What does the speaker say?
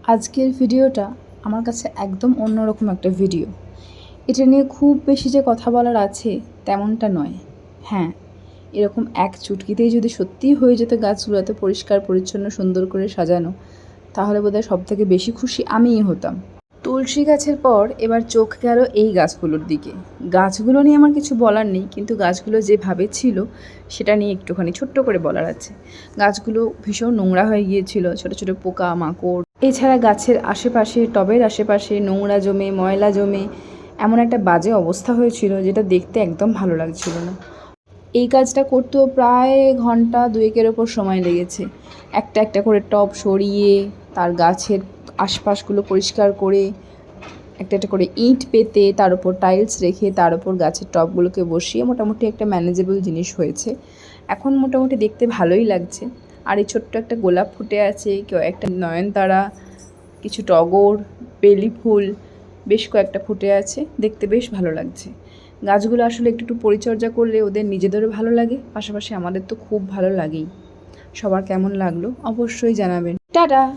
আজকের ভিডিওটা আমার কাছে একদম অন্যরকম একটা ভিডিও। এটা নিয়ে খুব বেশি যে কথা বলার আছে তেমনটা নয়। হ্যাঁ, এরকম এক চুটকিতেই যদি সত্যিই হয়ে যেত গাছগুলো এত পরিষ্কার পরিচ্ছন্ন সুন্দর করে সাজানো, তাহলে বোধহয় সবথেকে বেশি খুশি আমিই হতাম। তুলসী গাছের পর এবার চোখ গেল এই গাছগুলোর দিকে। গাছগুলো নিয়ে আমার কিছু বলার নেই, কিন্তু গাছগুলো যেভাবে ছিল সেটা নিয়ে একটুখানি ছোট্ট করে বলার আছে। গাছগুলো ভীষণ নোংরা হয়ে গিয়েছিল, ছোটো ছোটো পোকা মাকড়। এছাড়া গাছের আশেপাশে, টবের আশেপাশে নোংরা জমে, ময়লা জমে এমন একটা বাজে অবস্থা হয়েছিল যেটা দেখতে একদম ভালো লাগছিল না। এই কাজটা করতেও প্রায় ঘন্টা দুয়েকের ওপর সময় লেগেছে। একটা একটা করে টব সরিয়ে, তার গাছের আশপাশগুলো পরিষ্কার করে, একটা একটা করে ইঁট পেতে, তার উপর টাইলস রেখে, তার উপর গাছের টবগুলোকে বসিয়ে মোটামুটি একটা ম্যানেজেবল জিনিস হয়েছে। এখন মোটামুটি দেখতে ভালোই লাগছে। আর এই ছোট্ট একটা গোলাপ ফুটে আছে, কেউ একটা নয়নতারা, কিছু টগর, বেলি ফুল বেশ কয়েকটা ফুটে আছে, দেখতে বেশ ভালো লাগছে। গাছগুলো আসলে একটু একটু পরিচর্যা করলে ওদের নিজেদেরও ভালো লাগে, পাশাপাশি আমাদের তো খুব ভালো লাগেই। সবার কেমন লাগলো অবশ্যই জানাবেন। টাটা।